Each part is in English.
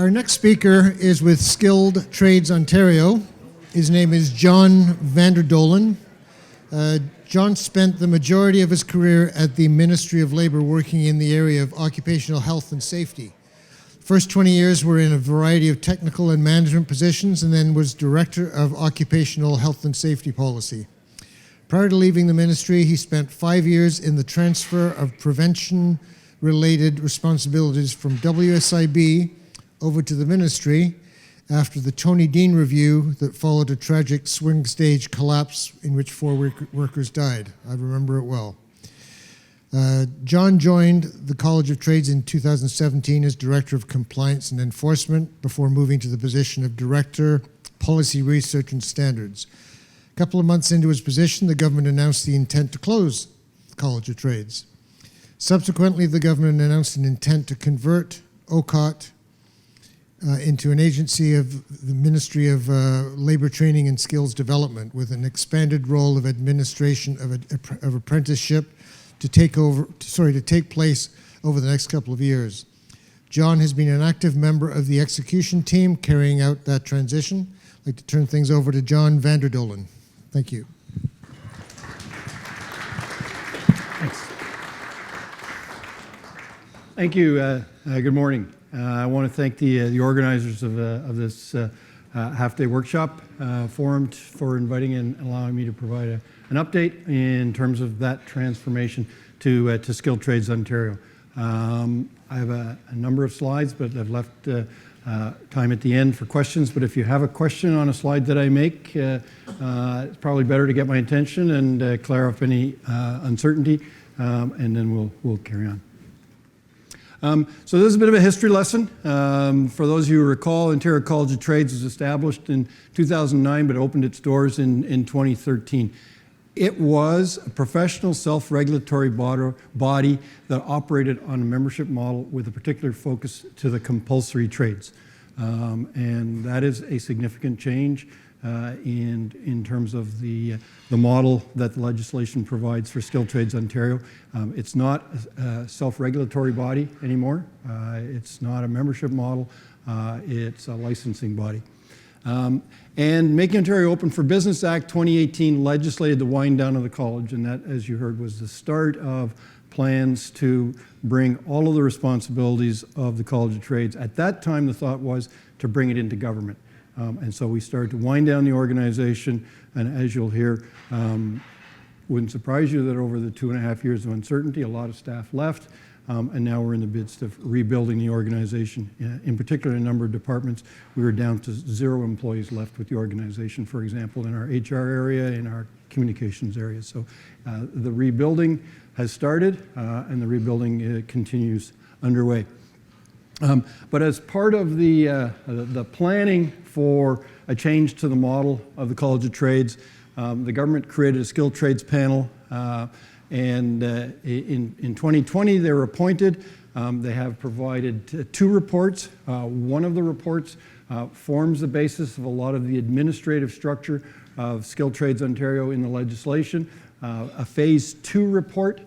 Our next speaker is with Skilled Trades Ontario. His name is John Vanderdolen. John spent the majority of his career at the Ministry of Labour working in the area of occupational health and safety. First 20 years were in a variety of technical and management positions, and then was Director of Occupational Health and Safety Policy. Prior to leaving the ministry, he spent 5 years in the transfer of prevention-related responsibilities from WSIB over to the ministry after the Tony Dean review that followed a tragic swing stage collapse in which 4 workers died. I remember it well. John joined the College of Trades in 2017 as Director of Compliance and Enforcement before moving to the position of Director, Policy Research and Standards. A couple of months into his position, the government announced the intent to close the College of Trades. Subsequently, the government announced an intent to convert OCOT into an agency of the Ministry of Labour Training and Skills Development with an expanded role of administration of apprenticeship to take place over the next couple of years. John has been an active member of the execution team carrying out that transition. I'd like to turn things over to John Vanderdolen. Thank you. Thanks. Thank you. Good morning. I want to thank the organizers of this half-day workshop forum for inviting and allowing me to provide an update in terms of that transformation to Skilled Trades Ontario. I have a number of slides, but I've left time at the end for questions. But if you have a question on a slide that I make, it's probably better to get my attention and clear up any uncertainty, and then we'll carry on. So this is a bit of a history lesson. For those of you who recall, Ontario College of Trades was established in 2009, but opened its doors in 2013. It was a professional self-regulatory body that operated on a membership model with a particular focus to the compulsory trades. And that is a significant change in terms of the model that the legislation provides for Skilled Trades Ontario. It's not a self-regulatory body anymore. It's not a membership model. It's a licensing body. And Making Ontario Open for Business Act 2018 legislated the wind down of the college, and that, as you heard, was the start of plans to bring all of the responsibilities of the College of Trades. At that time, the thought was to bring it into government. And so we started to wind down the organization, and as you'll hear, wouldn't surprise you that over the 2.5 years of uncertainty, a lot of staff left, and now we're in the midst of rebuilding the organization. In particular, in a number of departments, we were down to 0 employees left with the organization, for example, in our HR area, in our communications area. So the rebuilding has started, and the rebuilding continues underway. But as part of the planning for a change to the model of the College of Trades, the government created a skilled trades panel, and in 2020 they were appointed. They have provided 2 reports. One of the reports forms the basis of a lot of the administrative structure of Skilled Trades Ontario in the legislation. A Phase 2 report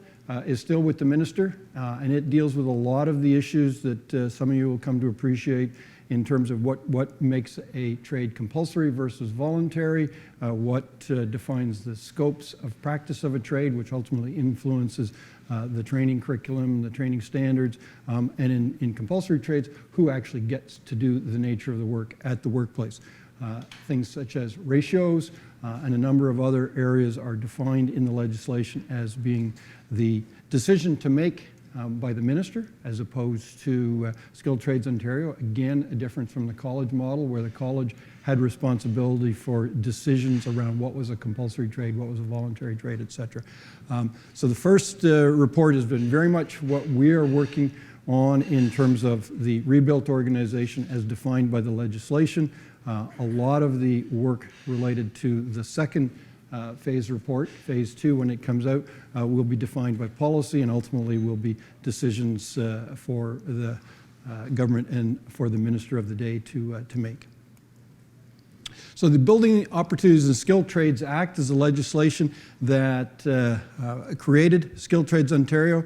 is still with the minister, and it deals with a lot of the issues that some of you will come to appreciate in terms of what makes a trade compulsory versus voluntary, what defines the scopes of practice of a trade, which ultimately influences the training curriculum, the training standards, and in compulsory trades, who actually gets to do the nature of the work at the workplace. Things such as ratios and a number of other areas are defined in the legislation as being the decision to make by the minister as opposed to Skilled Trades Ontario. Again, a difference from the college model where the college had responsibility for decisions around what was a compulsory trade, what was a voluntary trade, et cetera. So the first report has been very much what we are working on in terms of the rebuilt organization as defined by the legislation. A lot of the work related to the second phase report, Phase 2, when it comes out, will be defined by policy and ultimately will be decisions for the government and for the minister of the day to make. So the Building Opportunities and Skilled Trades Act is a legislation that created Skilled Trades Ontario.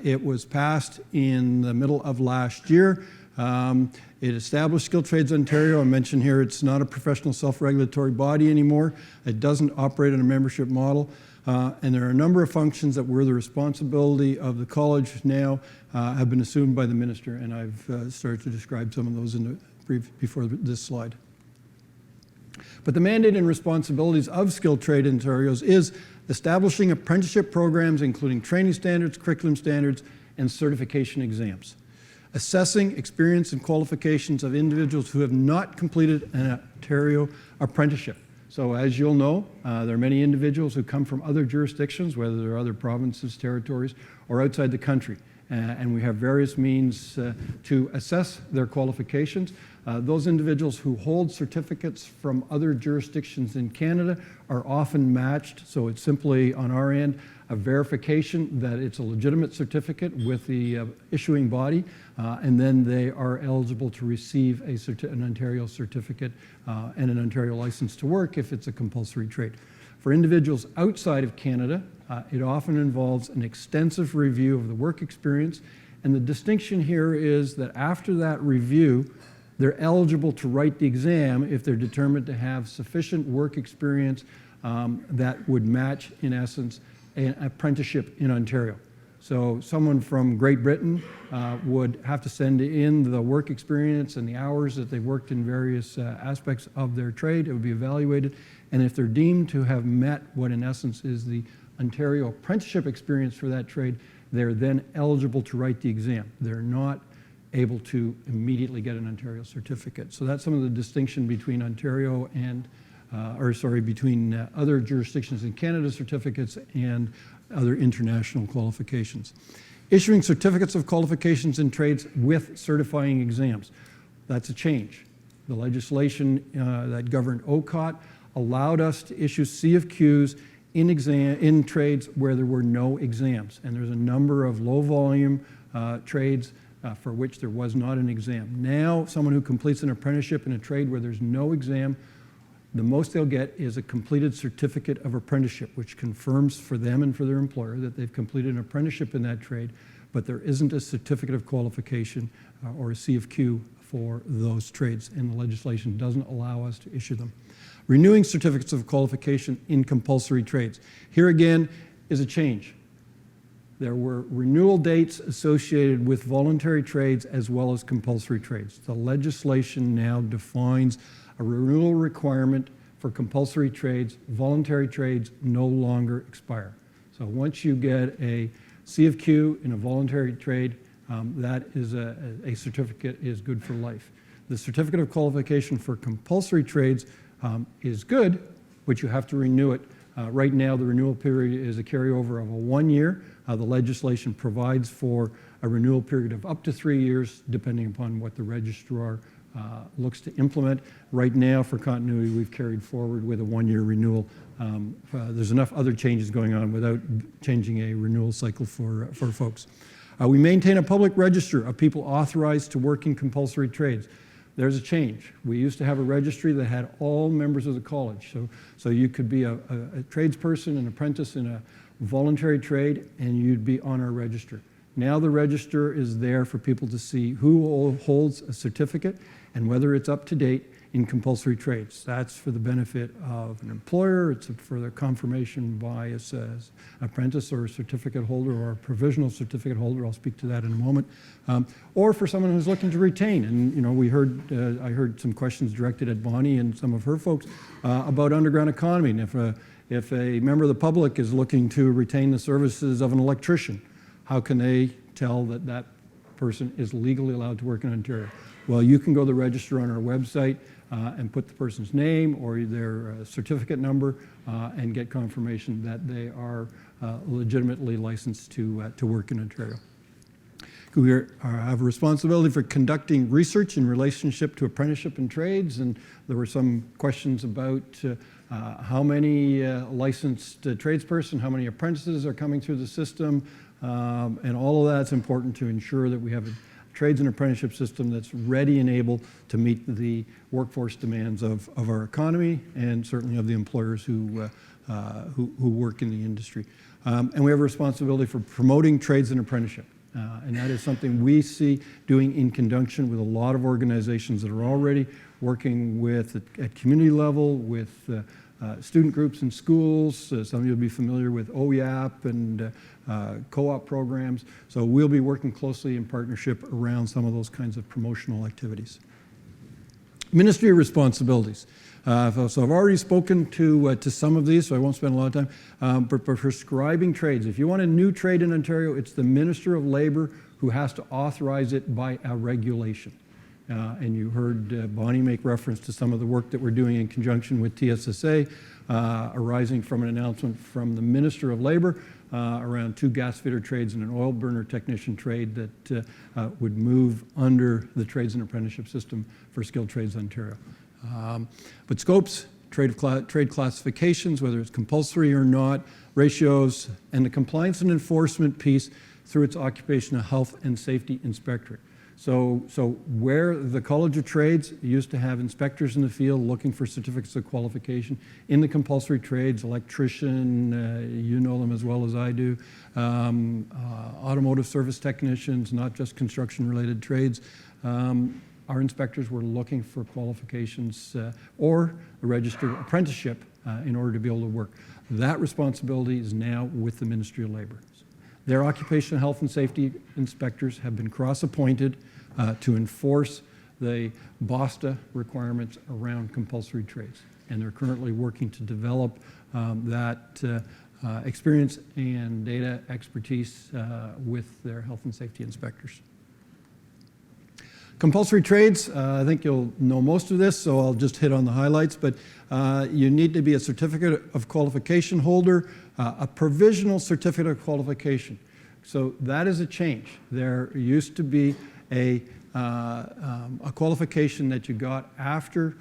It was passed in the middle of last year. It established Skilled Trades Ontario. I mentioned here it's not a professional self-regulatory body anymore. It doesn't operate on a membership model. And there are a number of functions that were the responsibility of the college now have been assumed by the minister, and I've started to describe some of those in the brief before this slide. But the mandate and responsibilities of Skilled Trade Ontario's is establishing apprenticeship programs, including training standards, curriculum standards, and certification exams. Assessing experience and qualifications of individuals who have not completed an Ontario apprenticeship. So as you'll know, there are many individuals who come from other jurisdictions, whether they're other provinces, territories, or outside the country. And we have various means to assess their qualifications. Those individuals who hold certificates from other jurisdictions in Canada are often matched, so it's simply on our end a verification that it's a legitimate certificate with the issuing body, and then they are eligible to receive an Ontario certificate and an Ontario license to work if it's a compulsory trade. For individuals outside of Canada, it often involves an extensive review of the work experience, and the distinction here is that after that review, they're eligible to write the exam if they're determined to have sufficient work experience that would match, in essence, an apprenticeship in Ontario. So someone from Great Britain would have to send in the work experience and the hours that they've worked in various aspects of their trade. It would be evaluated, and if they're deemed to have met what in essence is the Ontario apprenticeship experience for that trade, they're then eligible to write the exam. They're not able to immediately get an Ontario certificate. So that's some of the distinction between Ontario and between other jurisdictions in Canada certificates and other international qualifications. Issuing certificates of qualifications in trades with certifying exams. That's a change. The legislation that governed OCOT allowed us to issue CFQs in trades where there were no exams. And there's a number of low volume trades for which there was not an exam. Now, someone who completes an apprenticeship in a trade where there's no exam, the most they'll get is a completed certificate of apprenticeship, which confirms for them and for their employer that they've completed an apprenticeship in that trade, but there isn't a certificate of qualification or a CFQ for those trades, and the legislation doesn't allow us to issue them. Renewing certificates of qualification in compulsory trades. Here again is a change. There were renewal dates associated with voluntary trades as well as compulsory trades. The legislation now defines a renewal requirement for compulsory trades. Voluntary trades no longer expire. So once you get a CFQ in a voluntary trade, that is a certificate is good for life. The certificate of qualification for compulsory trades is good, but you have to renew it. Right now, the renewal period is a carryover of a 1 year. The legislation provides for a renewal period of up to 3 years, depending upon what the registrar looks to implement. Right now, for continuity, we've carried forward with a 1 year renewal. There's enough other changes going on without changing a renewal cycle for folks. We maintain a public register of people authorized to work in compulsory trades. There's a change. We used to have a registry that had all members of the college. So you could be a tradesperson, an apprentice in a voluntary trade, and you'd be on our register. Now the register is there for people to see who holds a certificate and whether it's up to date in compulsory trades. That's for the benefit of an employer. It's for the confirmation by an apprentice or a certificate holder or a provisional certificate holder. I'll speak to that in a moment. Or for someone who's looking to retain. And I heard some questions directed at Bonnie and some of her folks about underground economy. And if a member of the public is looking to retain the services of an electrician, how can they tell that that person is legally allowed to work in Ontario? Well, you can go to the register on our website and put the person's name or their certificate number and get confirmation that they are legitimately licensed to work in Ontario. We have a responsibility for conducting research in relationship to apprenticeship and trades, and there were some questions about how many licensed tradesperson, how many apprentices are coming through the system, and all of that's important to ensure that we have a trades and apprenticeship system that's ready and able to meet the workforce demands of our economy and certainly of the employers who work in the industry. And we have a responsibility for promoting trades and apprenticeship. And that is something we see doing in conjunction with a lot of organizations that are already working with at community level, with student groups in schools. Some of you will be familiar with OEAP and co-op programs. So we'll be working closely in partnership around some of those kinds of promotional activities. Ministry responsibilities. So I've already spoken to some of these, so I won't spend a lot of time. But for prescribing trades, if you want a new trade in Ontario, it's the Minister of Labour who has to authorize it by a regulation. And you heard Bonnie make reference to some of the work that we're doing in conjunction with TSSA, arising from an announcement from the Minister of Labour around 2 gas fitter trades and an oil burner technician trade that would move under the Trades and Apprenticeship System for Skilled Trades Ontario. But scopes, trade classifications, whether it's compulsory or not, ratios, and the compliance and enforcement piece through its occupational health and safety inspectorate. So where the College of Trades used to have inspectors in the field looking for certificates of qualification, in the compulsory trades, electrician, you know them as well as I do, automotive service technicians, not just construction-related trades, our inspectors were looking for qualifications or a registered apprenticeship in order to be able to work. That responsibility is now with the Ministry of Labour. Their occupational health and safety inspectors have been cross-appointed to enforce the BOSTA requirements around compulsory trades. And they're currently working to develop that experience and data expertise with their health and safety inspectors. Compulsory trades, I think you'll know most of this, so I'll just hit on the highlights, but you need to be a certificate of qualification holder, a provisional certificate of qualification. So that is a change. There used to be a qualification that you got after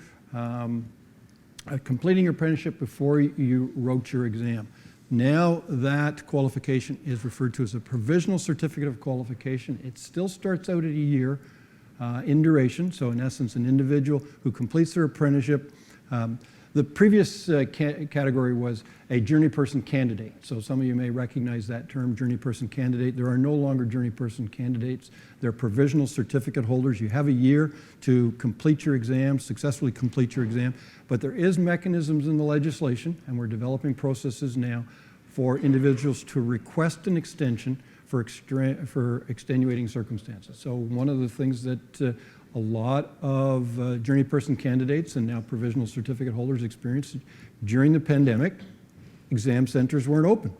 completing your apprenticeship before you wrote your exam. Now that qualification is referred to as a provisional certificate of qualification. It still starts out at a year in duration, so in essence an individual who completes their apprenticeship. The previous category was a Journeyperson candidate. So some of you may recognize that term, Journeyperson candidate. There are no longer Journeyperson candidates. They're provisional certificate holders. You have a year to complete your exam, successfully complete your exam. But there is mechanisms in the legislation, and we're developing processes now for individuals to request an extension for extenuating circumstances. So one of the things that a lot of Journeyperson candidates and now provisional certificate holders experienced during the pandemic, exam centers weren't open.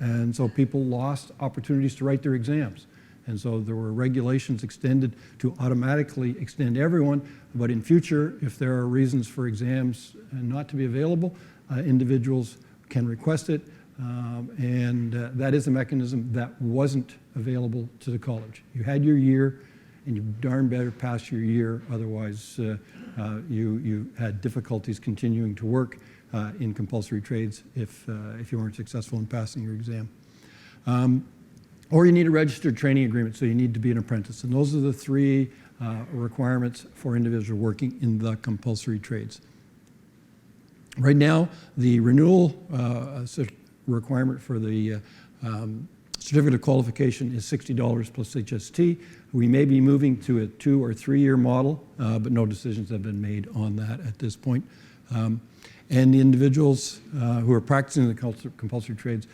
And so people lost opportunities to write their exams. And so there were regulations extended to automatically extend everyone, but in future, if there are reasons for exams not to be available, individuals can request it. And that is a mechanism that wasn't available to the college. You had your year, and you darn better pass your year, otherwise you had difficulties continuing to work in compulsory trades if you weren't successful in passing your exam. Or you need a registered training agreement, so you need to be an apprentice. And those are the 3 requirements for individuals working in the compulsory trades. Right now, the renewal requirement for the certificate of qualification is $60 plus HST. We may be moving to a 2 or 3 year model, but no decisions have been made on that at this point. And the individuals who are practicing the compulsory trades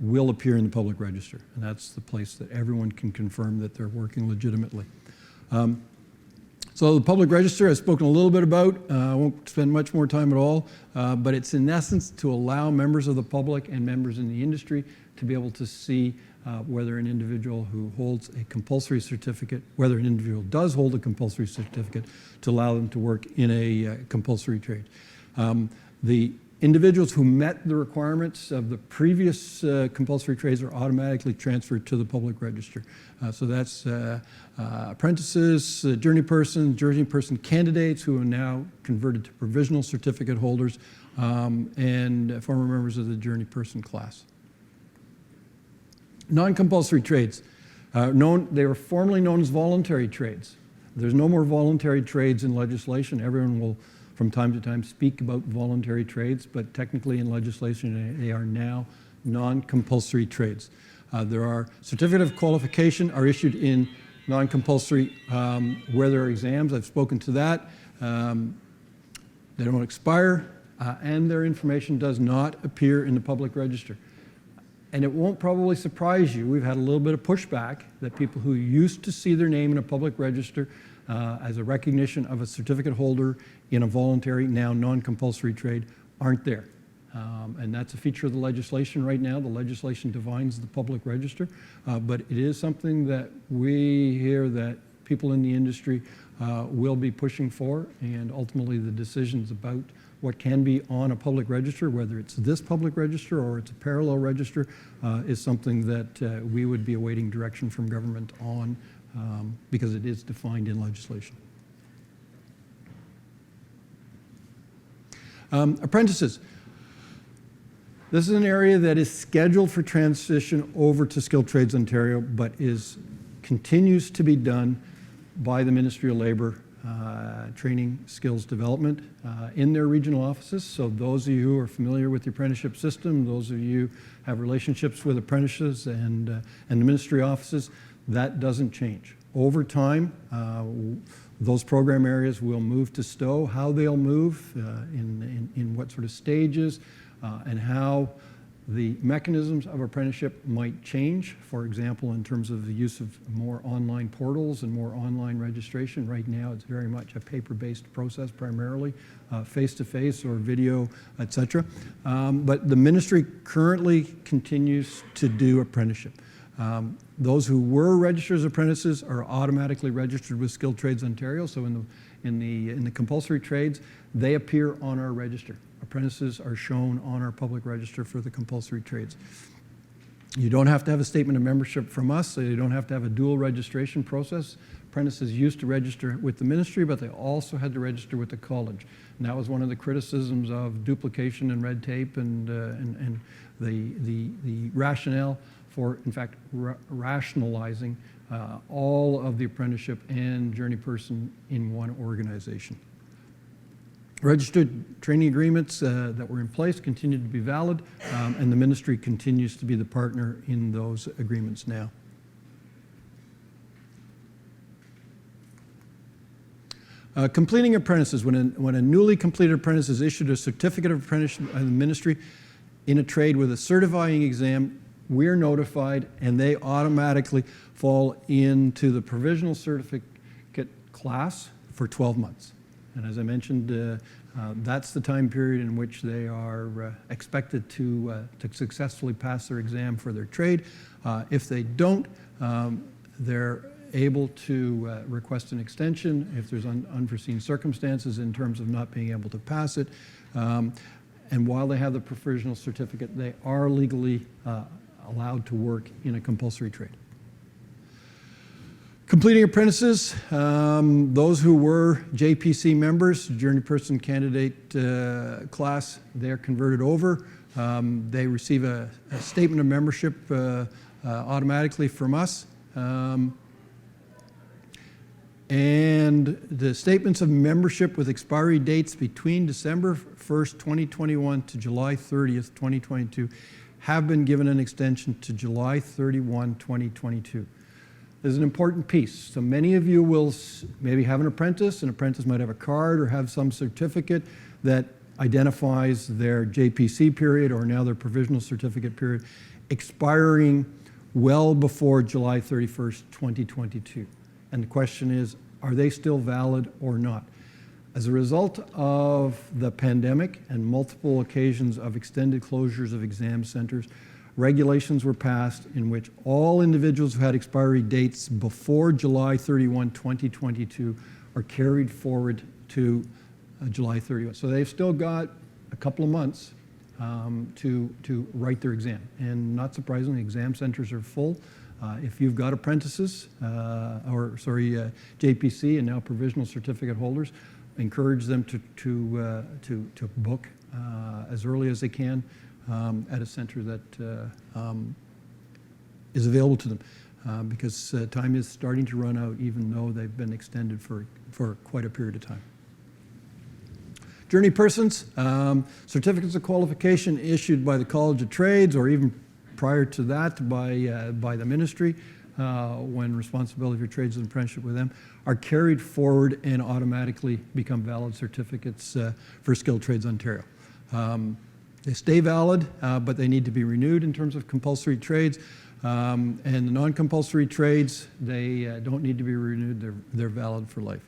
will appear in the public register, and that's the place that everyone can confirm that they're working legitimately. So the public register I've spoken a little bit about. I won't spend much more time at all, but it's in essence to allow members of the public and members in the industry to be able to see whether an individual who holds a compulsory certificate, whether an individual does hold a compulsory certificate, to allow them to work in a compulsory trade. The individuals who met the requirements of the previous compulsory trades are automatically transferred to the public register. So that's apprentices, journeyperson candidates who are now converted to provisional certificate holders, and former members of the journeyperson class. Non-compulsory trades. They were formerly known as voluntary trades. There's no more voluntary trades in legislation. Everyone will from time to time speak about voluntary trades, but technically in legislation they are now non-compulsory trades. There are certificate of qualification are issued in non-compulsory where there are exams. I've spoken to that. They don't expire, and their information does not appear in the public register. And it won't probably surprise you, we've had a little bit of pushback that people who used to see their name in a public register as a recognition of a certificate holder in a voluntary, now non-compulsory trade, aren't there. And that's a feature of the legislation right now. The legislation defines the public register, but it is something that we hear that people in the industry will be pushing for, and ultimately the decisions about what can be on a public register, whether it's this public register or it's a parallel register, is something that we would be awaiting direction from government on because it is defined in legislation. Apprentices. This is an area that is scheduled for transition over to Skilled Trades Ontario, but continues to be done by the Ministry of Labour Training Skills Development in their regional offices. So those of you who are familiar with the apprenticeship system, those of you who have relationships with apprentices and the ministry offices, that doesn't change. Over time, those program areas will move to Stowe. How they'll move, in what sort of stages, and how the mechanisms of apprenticeship might change. For example, in terms of the use of more online portals and more online registration. Right now, it's very much a paper-based process, primarily face-to-face or video, etc. But the ministry currently continues to do apprenticeship. Those who were registered as apprentices are automatically registered with Skilled Trades Ontario. So in the compulsory trades, they appear on our register. Apprentices are shown on our public register for the compulsory trades. You don't have to have a statement of membership from us, so you don't have to have a dual registration process. Apprentices used to register with the ministry, but they also had to register with the college. And that was one of the criticisms of duplication and red tape and the rationale for, in fact, rationalizing all of the apprenticeship and Journeyperson in one organization. Registered training agreements that were in place continue to be valid, and the ministry continues to be the partner in those agreements now. Completing apprentices. When a newly completed apprentice is issued a certificate of apprenticeship by the ministry in a trade with a certifying exam, we're notified and they automatically fall into the Provisional Certificate class for 12 months. And as I mentioned, that's the time period in which they are expected to successfully pass their exam for their trade. If they don't, they're able to request an extension if there's unforeseen circumstances in terms of not being able to pass it. And while they have the provisional certificate, they are legally allowed to work in a compulsory trade. Completing apprentices, those who were JPC members, Journeyperson candidate class, they're converted over. They receive a statement of membership automatically from us. And the statements of membership with expiry dates between December 1st, 2021 to July 30th, 2022 have been given an extension to July 31, 2022. This is an important piece. So many of you will maybe have an apprentice might have a card or have some certificate that identifies their JPC period or now their provisional certificate period expiring well before July 31st, 2022. And the question is, are they still valid or not? As a result of the pandemic and multiple occasions of extended closures of exam centers, regulations were passed in which all individuals who had expiry dates before July 31, 2022 are carried forward to July 31. So they've still got a couple of months to write their exam. And not surprisingly, exam centers are full. If you've got apprentices, JPC and now provisional certificate holders, encourage them to book as early as they can at a center that is available to them, because time is starting to run out, even though they've been extended for quite a period of time. Journeypersons, certificates of qualification issued by the College of Trades or even prior to that by the ministry when responsibility for trades and apprenticeship with them, are carried forward and automatically become valid certificates for Skilled Trades Ontario. They stay valid, but they need to be renewed in terms of compulsory trades. And the non-compulsory trades, they don't need to be renewed. They're valid for life.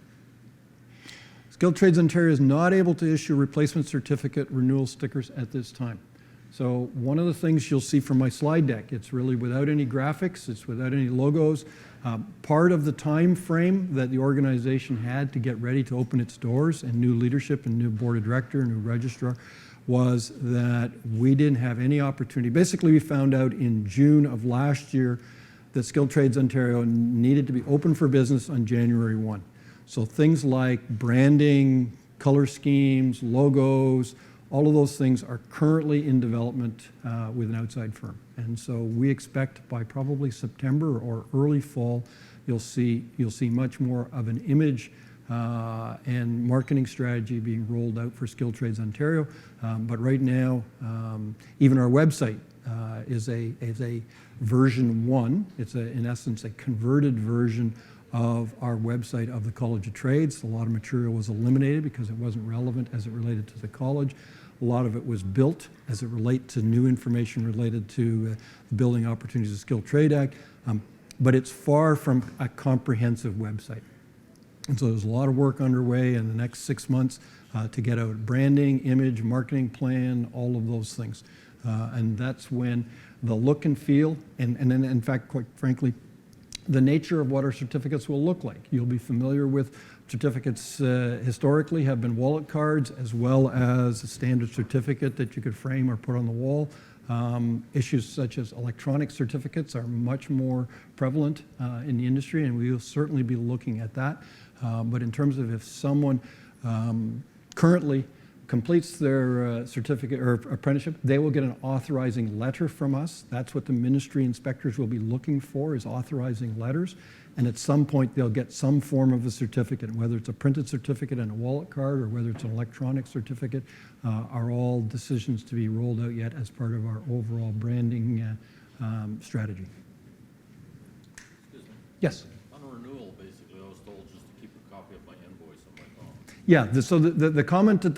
Skilled Trades Ontario is not able to issue replacement certificate renewal stickers at this time. So one of the things you'll see from my slide deck, it's really without any graphics, it's without any logos. Part of the time frame that the organization had to get ready to open its doors, and new leadership and new board of director and new registrar, was that we didn't have any opportunity. Basically, we found out in June of last year that Skilled Trades Ontario needed to be open for business on January 1. So things like branding, color schemes, logos, all of those things are currently in development with an outside firm. And so we expect by probably September or early fall, you'll see much more of an image and marketing strategy being rolled out for Skilled Trades Ontario. But right now, even our website is a version 1. It's in essence a converted version of our website of the College of Trades. A lot of material was eliminated because it wasn't relevant as it related to the college. A lot of it was built as it relates to new information related to the Building Opportunities of Skilled Trade Act, but it's far from a comprehensive website. And so there's a lot of work underway in the next 6 months to get out branding, image, marketing plan, all of those things. And that's when the look and feel, and then in fact, quite frankly, the nature of what our certificates will look like. You'll be familiar with certificates historically have been wallet cards as well as a standard certificate that you could frame or put on the wall. Issues such as electronic certificates are much more prevalent in the industry, and we will certainly be looking at that. But in terms of if someone currently completes their certificate or apprenticeship, they will get an authorizing letter from us. That's what the ministry inspectors will be looking for, is authorizing letters. And at some point, they'll get some form of a certificate, whether it's a printed certificate and a wallet card or whether it's an electronic certificate, are all decisions to be rolled out yet as part of our overall branding strategy. Excuse me. Yes? On a renewal, basically, I was told just to keep a copy of my invoice on my phone. Yeah, so the comment at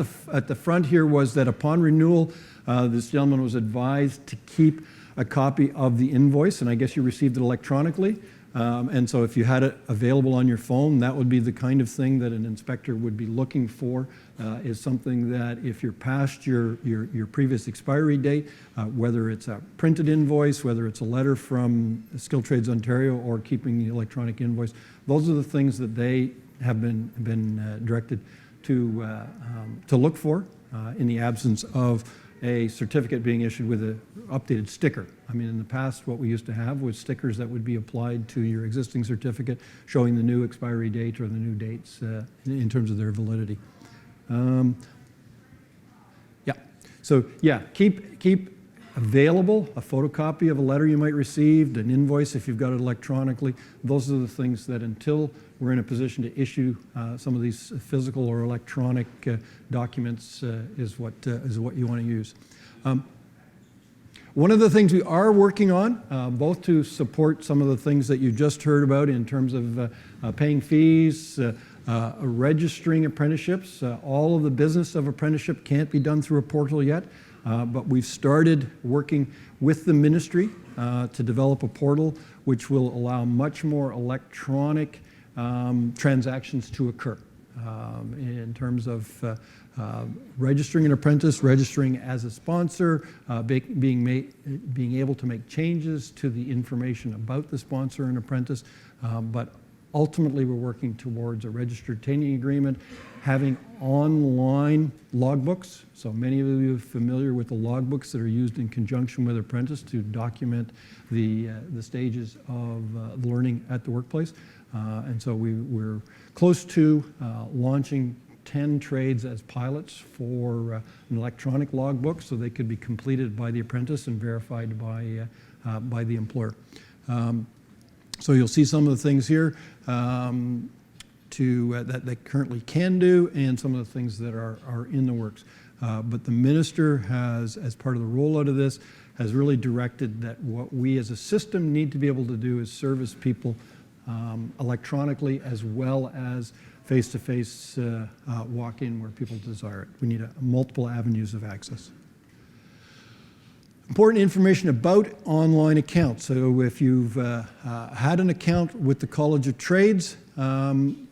the front here was that upon renewal, this gentleman was advised to keep a copy of the invoice, and I guess you received it electronically. And so if you had it available on your phone, that would be the kind of thing that an inspector would be looking for, is something that if you're past your previous expiry date, whether it's a printed invoice, whether it's a letter from Skilled Trades Ontario or keeping the electronic invoice, those are the things that they have been directed to look for in the absence of a certificate being issued with an updated sticker. I mean, in the past, what we used to have was stickers that would be applied to your existing certificate showing the new expiry date or the new dates in terms of their validity. Yeah, so yeah, keep available a photocopy of a letter you might receive, an invoice if you've got it electronically. Those are the things that until we're in a position to issue some of these physical or electronic documents is what you want to use. One of the things we are working on, both to support some of the things that you just heard about in terms of paying fees, registering apprenticeships. All of the business of apprenticeship can't be done through a portal yet, but we've started working with the ministry to develop a portal which will allow much more electronic transactions to occur in terms of registering an apprentice, registering as a sponsor, being able to make changes to the information about the sponsor and apprentice. But ultimately, we're working towards a registered training agreement, having online logbooks. So many of you are familiar with the logbooks that are used in conjunction with apprentice to document the stages of learning at the workplace. And so we're close to launching 10 trades as pilots for an electronic logbook, so they could be completed by the apprentice and verified by the employer. So you'll see some of the things here that they currently can do, and some of the things that are in the works. But the minister has, as part of the rollout of this, has really directed that what we as a system need to be able to do is service people electronically as well as face-to-face walk-in where people desire it. We need multiple avenues of access. Important information about online accounts. So if you've had an account with the College of Trades,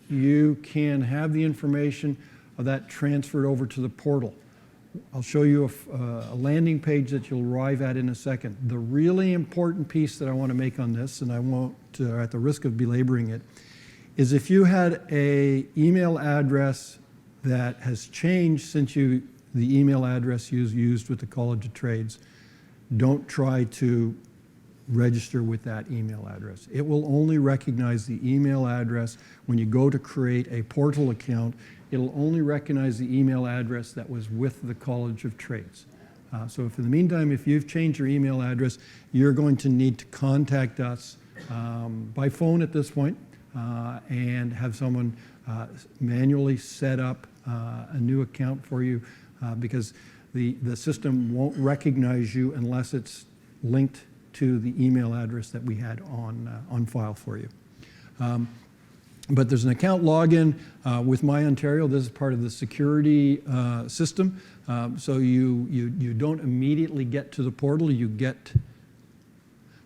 you can have the information of that transferred over to the portal. I'll show you a landing page that you'll arrive at in a second. The really important piece that I want to make on this, and I won't, at the risk of belaboring it, is if you had an email address that has changed since the email address you used with the College of Trades, don't try to register with that email address. It will only recognize the email address when you go to create a portal account. It'll only recognize the email address that was with the College of Trades. So if in the meantime, if you've changed your email address, you're going to need to contact us by phone at this point and have someone manually set up a new account for you because the system won't recognize you unless it's linked to the email address that we had on file for you. But there's an account login with My Ontario. This is part of the security system. So you don't immediately get to the portal. You get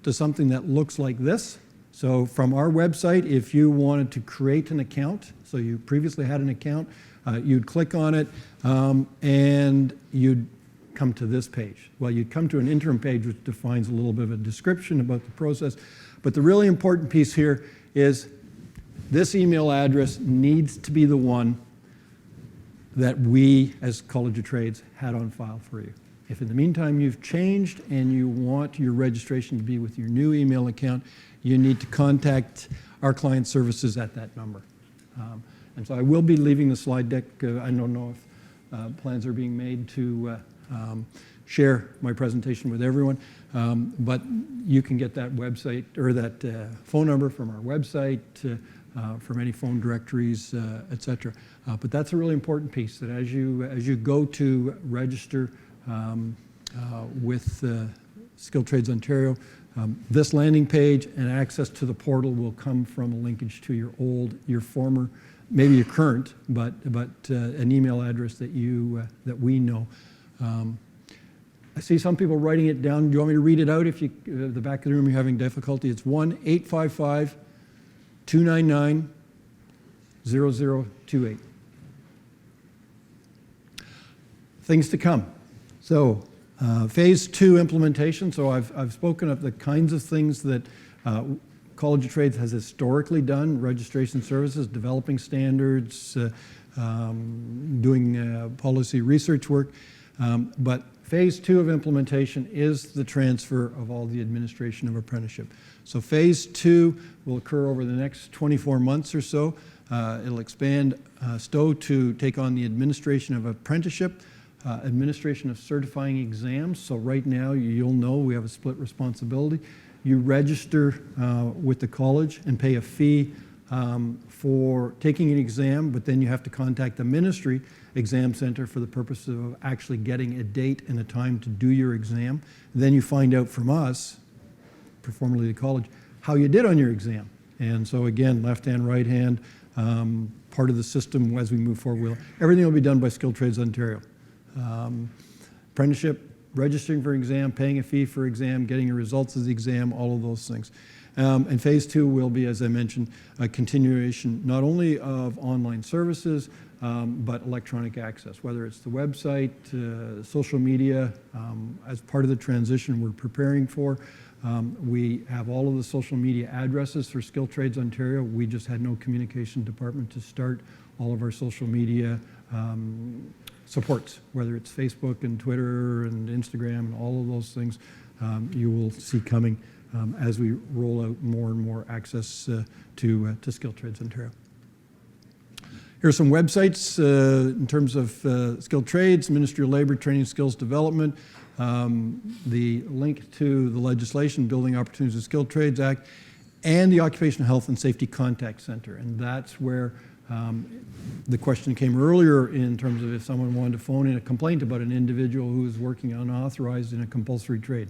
to something that looks like this. So from our website, if you wanted to create an account, so you previously had an account, you'd click on it and you'd come to this page. Well, you'd come to an interim page which defines a little bit of a description about the process. But the really important piece here is this email address needs to be the one that we, as College of Trades, had on file for you. If in the meantime you've changed and you want your registration to be with your new email account, you need to contact our client services at that number. And so I will be leaving the slide deck. I don't know if plans are being made to share my presentation with everyone, but you can get that website or that phone number from our website, from any phone directories, etc. But that's a really important piece, that as you go to register with Skilled Trades Ontario, this landing page and access to the portal will come from a linkage to your former, maybe your current, but an email address that we know. I see some people writing it down. Do you want me to read it out? If the back of the room you're having difficulty, it's 1-855-299-0028. Things to come. So phase 2 implementation. So I've spoken of the kinds of things that College of Trades has historically done: registration services, developing standards, doing policy research work. But phase 2 of implementation is the transfer of all the administration of apprenticeship. So phase 2 will occur over the next 24 months or so. It'll expand STOW to take on the administration of apprenticeship, administration of certifying exams. So right now, you'll know we have a split responsibility. You register with the college and pay a fee for taking an exam, but then you have to contact the ministry exam center for the purpose of actually getting a date and a time to do your exam. Then you find out from us, formerly the college, how you did on your exam. And so again, left hand, right hand, part of the system as we move forward. Everything will be done by Skilled Trades Ontario. Apprenticeship, registering for exam, paying a fee for exam, getting your results of the exam, all of those things. And phase 2 will be, as I mentioned, a continuation not only of online services, but electronic access, whether it's the website, social media. As part of the transition we're preparing for, we have all of the social media addresses for Skilled Trades Ontario. We just had no communication department to start all of our social media supports, whether it's Facebook and Twitter and Instagram and all of those things. You will see coming as we roll out more and more access to Skilled Trades Ontario. Here are some websites in terms of skilled trades: Ministry of Labour, Training and Skills Development, the link to the legislation, Building Opportunities of Skilled Trades Act, and the Occupational Health and Safety Contact Center. And that's where The question came earlier in terms of if someone wanted to phone in a complaint about an individual who is working unauthorized in a compulsory trade.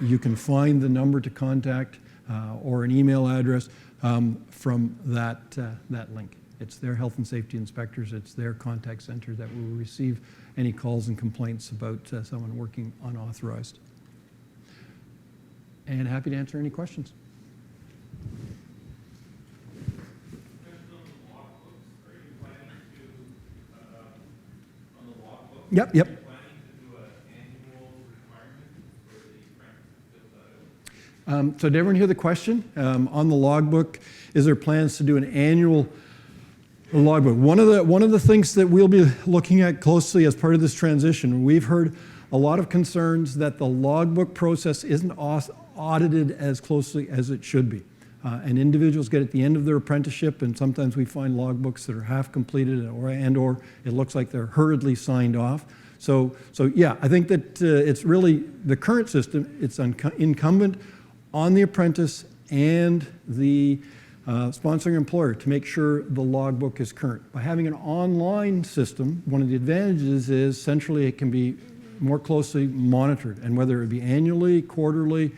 You can find the number to contact or an email address from that link. It's their health and safety inspectors, it's their contact center that will receive any calls and complaints about someone working unauthorized. And happy to answer any questions. Yep. So did everyone hear the question? On the logbook, is there plans to do an annual logbook? One of the things that we'll be looking at closely as part of this transition, we've heard a lot of concerns that the logbook process isn't audited as closely as it should be. And individuals get at the end of their apprenticeship, and sometimes we find logbooks that are half completed or it looks like they're hurriedly signed off. So yeah, I think that it's really the current system. It's incumbent on the apprentice and the sponsoring employer to make sure the logbook is current. By having an online system, one of the advantages is centrally it can be more closely monitored, and whether it be annually, quarterly,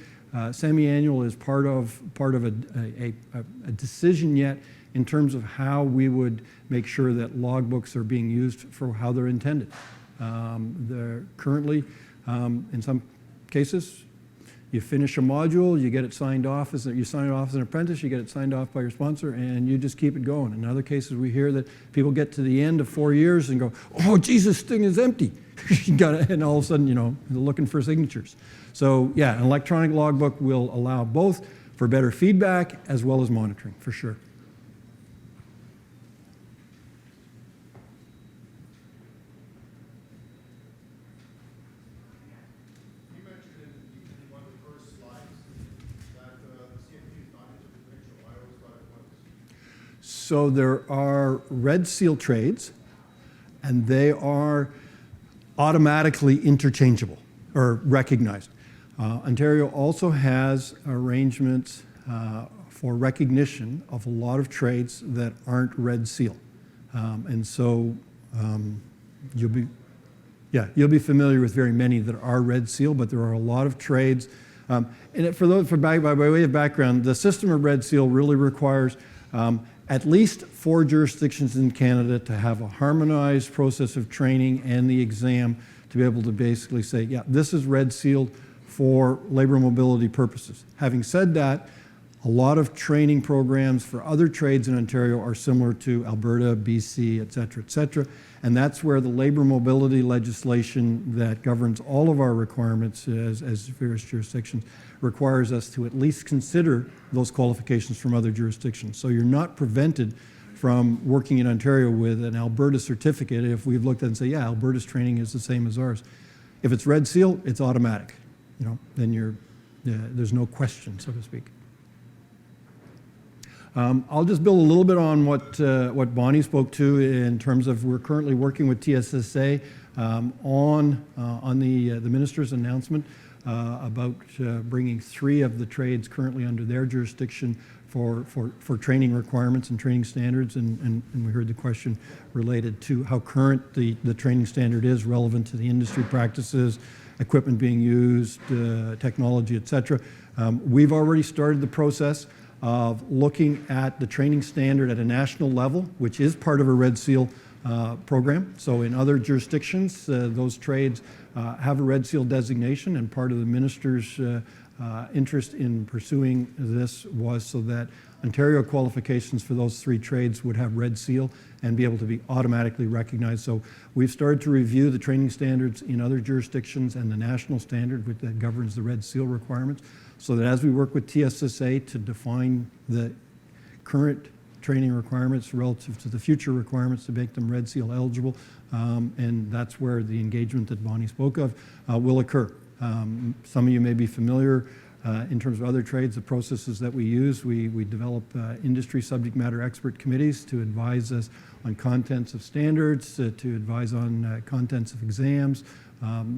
semi-annual is part of a decision yet in terms of how we would make sure that logbooks are being used for how they're intended. They're currently, in some cases, you finish a module, you get it signed off you sign it off as an apprentice, you get it signed off by your sponsor, and you just keep it going. In other cases, we hear that people get to the end of 4 years and go, "Oh, Jesus, this thing is empty." And all of a sudden, they're looking for signatures. So yeah, an electronic logbook will allow both for better feedback as well as monitoring, for sure. You mentioned in one of the first slides that the CFP is not interprovincial. I always thought it was. So there are red seal trades, and they are automatically interchangeable or recognized. Ontario also has arrangements for recognition of a lot of trades that aren't red seal. And so you'll be familiar with very many that are red seal, but there are a lot of trades. And by way of background, the system of red seal really requires at least 4 jurisdictions in Canada to have a harmonized process of training and the exam to be able to basically say, yeah, this is red sealed for labor mobility purposes. Having said that, a lot of training programs for other trades in Ontario are similar to Alberta, BC, et cetera, and that's where the labor mobility legislation that governs all of our requirements as various jurisdictions requires us to at least consider those qualifications from other jurisdictions. So you're not prevented from working in Ontario with an Alberta certificate if we've looked at it and say, yeah, Alberta's training is the same as ours. If it's red seal, it's automatic. Then there's no question, so to speak. I'll just build a little bit on what Bonnie spoke to in terms of we're currently working with TSSA on the minister's announcement about bringing 3 of the trades currently under their jurisdiction for training requirements and training standards, and we heard the question related to how current the training standard is relevant to the industry practices, equipment being used, technology, et cetera. We've already started the process of looking at the training standard at a national level, which is part of a Red Seal program. So in other jurisdictions, those trades have a Red Seal designation, and part of the minister's interest in pursuing this was so that Ontario qualifications for those 3 trades would have Red Seal and be able to be automatically recognized. So we've started to review the training standards in other jurisdictions and the national standard that governs the Red Seal requirements, so that as we work with TSSA to define the current training requirements relative to the future requirements to make them Red Seal eligible, and that's where the engagement that Bonnie spoke of will occur. Some of you may be familiar in terms of other trades, the processes that we use. We develop industry subject matter expert committees to advise us contents of standards, to advise on contents of exams.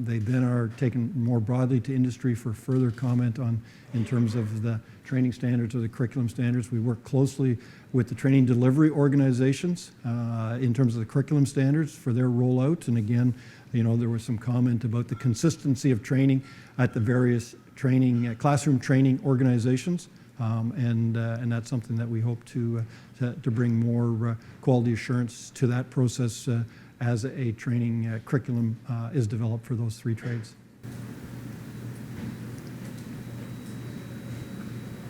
They then are taken more broadly to industry for further comment on in terms of the training standards or the curriculum standards. We work closely with the training delivery organizations in terms of the curriculum standards for their rollout. And again, you know, there was some comment about the consistency of training at the various training classroom training organizations, and that's something that we hope to bring more quality assurance to that process as a training curriculum is developed for those three trades.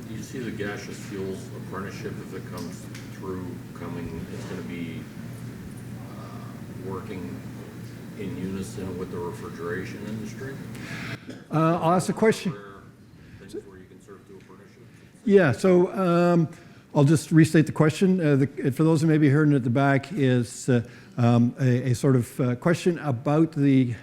Do you see the gaseous fuels apprenticeship, if it comes through, it's going to be working in unison with the refrigeration industry? I'll ask a question. Things where you can serve to apprenticeship? Yeah, so I'll just restate the question. For those who may be hearing it at the back, is a sort of question about the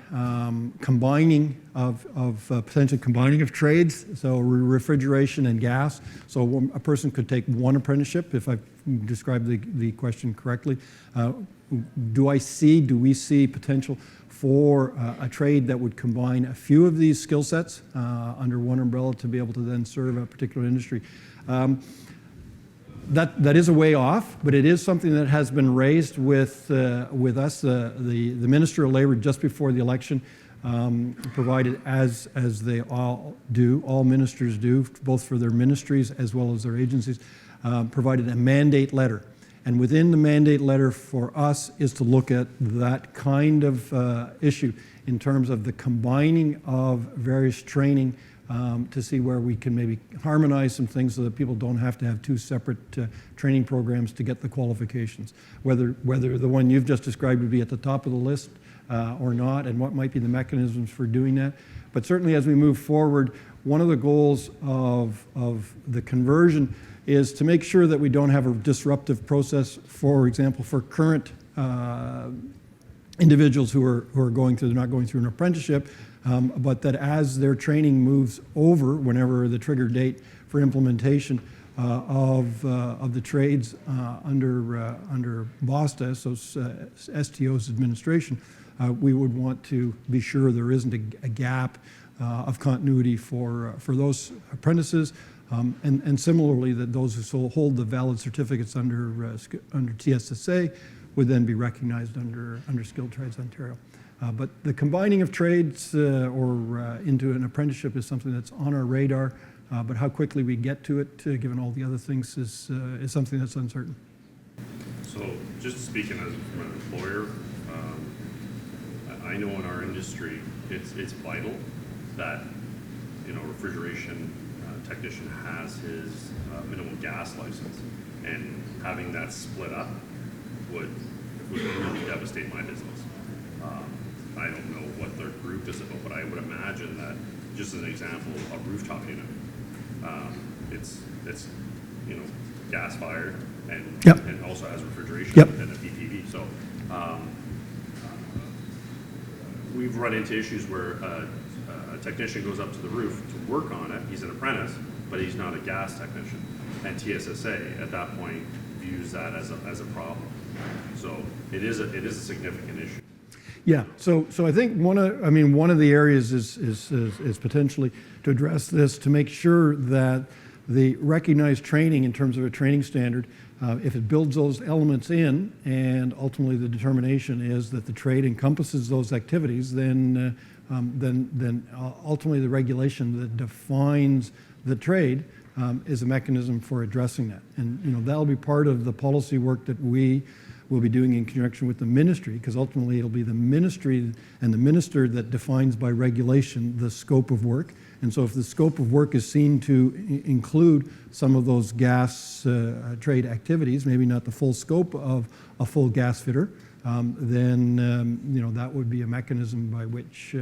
potential combining of trades, so refrigeration and gas. So a person could take one apprenticeship, if I've described the question correctly. Do we see potential for a trade that would combine a few of these skill sets under one umbrella to be able to then serve a particular industry? That is a way off, but it is something that has been raised with us. The Minister of Labour just before the election provided, as they all do, all ministers do, both for their ministries as well as their agencies, provided a mandate letter. And within the mandate letter for us is to look at that kind of issue in terms of the combining of various training to see where we can maybe harmonize some things so that people don't have to have two separate training programs to get the qualifications. Whether the one you've just described would be at the top of the list or not, and what might be the mechanisms for doing that. But certainly as we move forward, one of the goals of the conversion is to make sure that we don't have a disruptive process, for example, for current individuals who are they're not going through an apprenticeship, but that as their training moves over, whenever the trigger date for implementation of the trades under BOSTA, so STO's administration, we would want to be sure there isn't a gap of continuity for those apprentices, and similarly that those who hold the valid certificates under TSSA would then be recognized under Skilled Trades Ontario. But the combining of trades or into an apprenticeship is something that's on our radar, but how quickly we get to it, given all the other things, is something that's uncertain. So just speaking from an employer, I know in our industry it's vital that, you know, refrigeration technician has his minimum gas license, and having that split up would really devastate my business. I don't know what their group is about, but I would imagine that, just as an example, a rooftop unit, it's you know, gas fired and Yep. and also has refrigeration Yep. and a PPV. So we've run into issues where a technician goes up to the roof to work on it. He's an apprentice, but he's not a gas technician, and TSSA at that point views that as a problem. So it is a significant issue. Yeah, so I think one of the areas is potentially to address this, to make sure that the recognized training in terms of a training standard, if it builds those elements in, and ultimately the determination is that the trade encompasses those activities, then ultimately the regulation that defines the trade is a mechanism for addressing that. And you know, that'll be part of the policy work that we will be doing in conjunction with the ministry, because ultimately it'll be the ministry and the minister that defines by regulation the scope of work. And so if the scope of work is seen to include some of those gas trade activities, maybe not the full scope of a full gas fitter, then you know, that would be a mechanism by which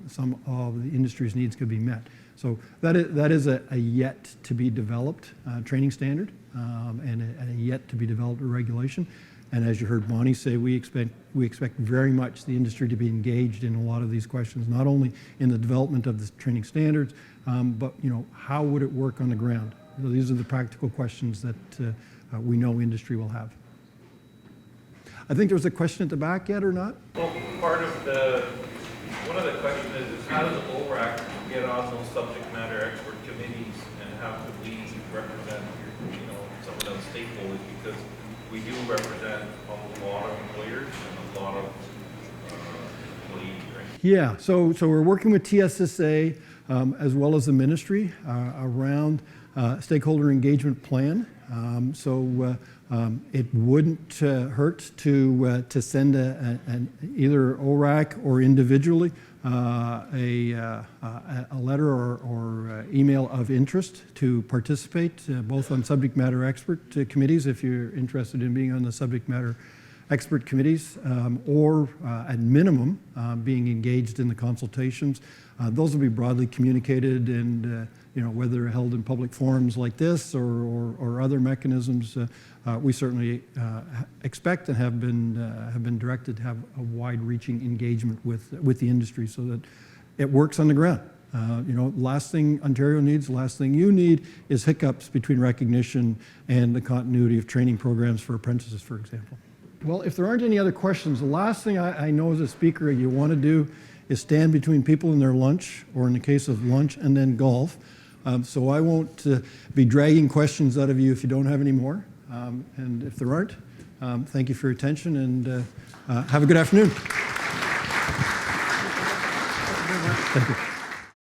some of the industry's needs could be met. So that is a yet to be developed training standard and a yet to be developed regulation. And as you heard Bonnie say, we expect very much the industry to be engaged in a lot of these questions, not only in the development of the training standards, but you know, how would it work on the ground? So these are the practical questions that we know industry will have. I think there was a question at the back yet or not? Well, one of the questions is how does ORAC get on those subject matter expert committees and how could we represent, some of those stakeholders? Because we do represent a lot of employers and a lot of employees, right? Yeah, so we're working with TSSA as well as the ministry around stakeholder engagement plan. It wouldn't hurt to send either ORAC or individually a letter or email of interest to participate, both on subject matter expert committees if you're interested in being on the subject matter expert committees, or at minimum being engaged in the consultations. Those will be broadly communicated, and whether held in public forums like this or other mechanisms, we certainly expect and have been directed to have a wide-reaching engagement with the industry so that it works on the ground. Last thing Ontario needs, last thing you need is hiccups between recognition and the continuity of training programs for apprentices, for example. Well, if there aren't any other questions, the last thing I know as a speaker you want to do is stand between people and their lunch, or in the case of lunch and then golf. So I won't be dragging questions out of you if you don't have any more. And if there aren't, thank you for your attention, and have a good afternoon. Thank you.